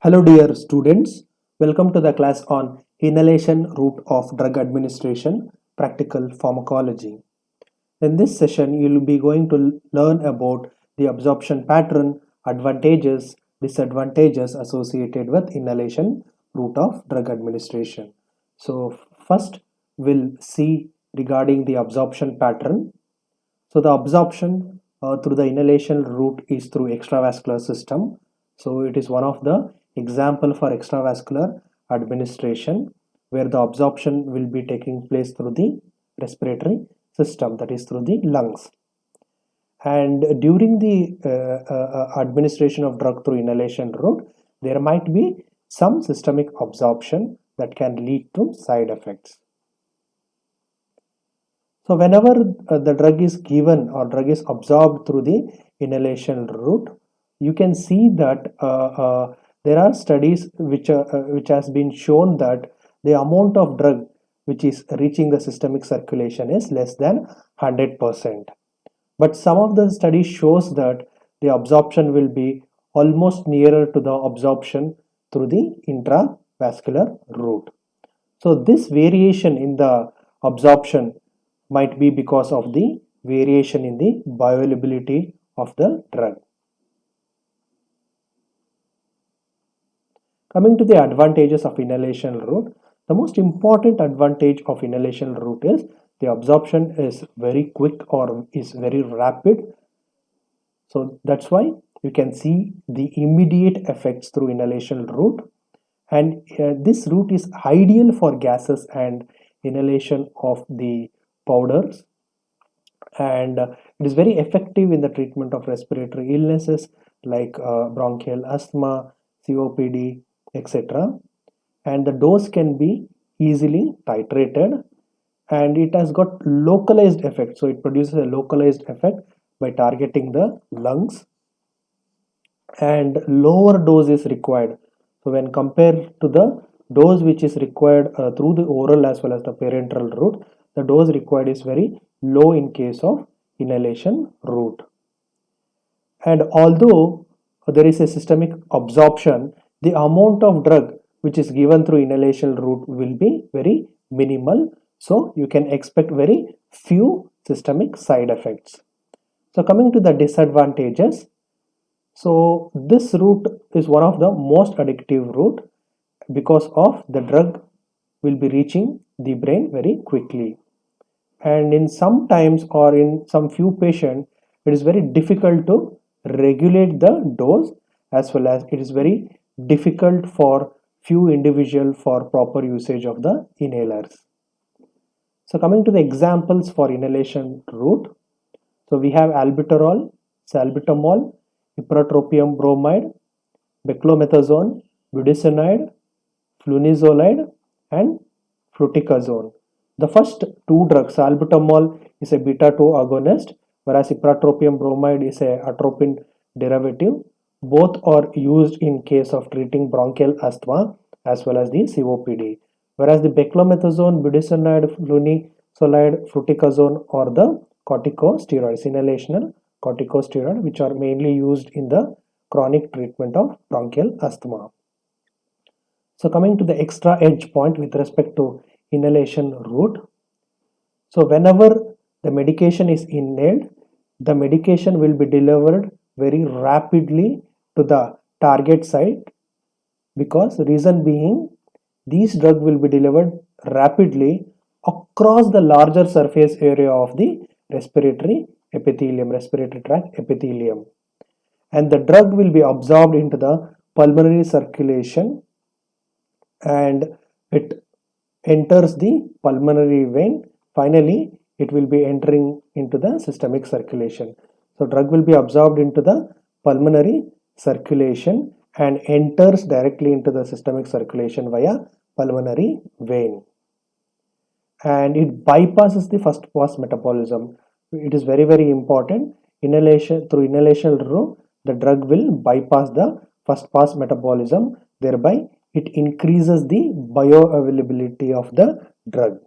Hello dear students, welcome to the class on Inhalation Route of Drug Administration, Practical Pharmacology. In this session, you will be going to learn about the absorption pattern, advantages, disadvantages associated with inhalation route of drug administration. So first, we'll see regarding the absorption pattern. So the absorption through the inhalation route is through extravascular system. So it is one of the example for extravascular administration where the absorption will be taking place through the respiratory system, that is through the lungs. And during the administration of drug through inhalation route, there might be some systemic absorption that can lead to side effects. So whenever the drug is given or drug is absorbed through the inhalation route, you can see that there are studies which has been shown that the amount of drug which is reaching the systemic circulation is less than 100%. But some of the studies shows that the absorption will be almost nearer to the absorption through the intravascular route. So this variation in the absorption might be because of the variation in the bioavailability of the drug. Coming to the advantages of inhalation route, the most important advantage of inhalation route is the absorption is very quick or is very rapid. So that's why you can see the immediate effects through inhalation route, and this route is ideal for gases and inhalation of the powders, and it is very effective in the treatment of respiratory illnesses like bronchial asthma, COPD, etc. And the dose can be easily titrated, and it has got localized effect, so it produces a localized effect by targeting the lungs, and lower dose is required. So when compared to the dose which is required through the oral as well as the parenteral route, the dose required is very low in case of inhalation route. And although there is a systemic absorption, the amount of drug which is given through inhalation route will be very minimal. So you can expect very few systemic side effects. So coming to the disadvantages, so this route is one of the most addictive route because of the drug will be reaching the brain very quickly. And in some times or in some few patients, it is very difficult to regulate the dose, as well as it is very difficult for few individual for proper usage of the inhalers. So coming to the examples for inhalation route, so we have albuterol, salbutamol, ipratropium bromide, beclomethasone, budesonide, flunizolide, and fluticasone. The first two drugs, salbutamol is a beta-2 agonist, whereas ipratropium bromide is a atropine derivative. Both are used in case of treating bronchial asthma as well as the COPD. Whereas the beclomethasone, budesonide, flunisolide, fluticasone are the corticosteroids, inhalational corticosteroid, which are mainly used in the chronic treatment of bronchial asthma. So coming to the extra edge point with respect to inhalation route. So whenever the medication is inhaled, the medication will be delivered very rapidly to the target site, because reason being these drugs will be delivered rapidly across the larger surface area of the respiratory epithelium, respiratory tract epithelium, and the drug will be absorbed into the pulmonary circulation, and it enters the pulmonary vein. Finally, it will be entering into the systemic circulation. So drug will be absorbed into the pulmonary circulation and enters directly into the systemic circulation via pulmonary vein, and it bypasses the first pass metabolism. It is very important. Inhalation, through inhalation route, the drug will bypass the first pass metabolism, thereby it increases the bioavailability of the drug.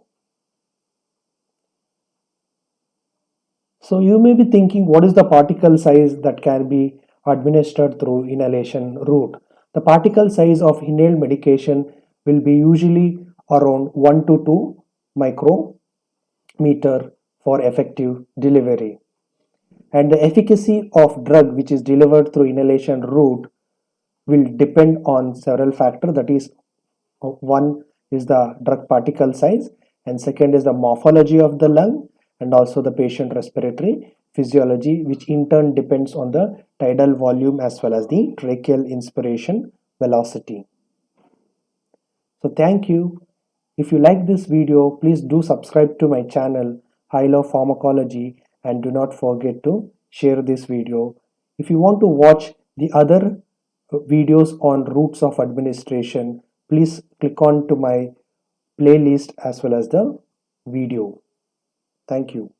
So you may be thinking, what is the particle size that can be administered through inhalation route? The particle size of inhaled medication will be usually around 1 to 2 micrometer for effective delivery. And the efficacy of drug which is delivered through inhalation route will depend on several factors. That is, one is the drug particle size, and second is the morphology of the lung, and also the patient respiratory physiology, which in turn depends on the tidal volume as well as the tracheal inspiration velocity. So thank you. If you like this video, please do subscribe to my channel I Love Pharmacology, and do not forget to share this video. If you want to watch the other videos on routes of administration, please click on to my playlist as well as the video. Thank you.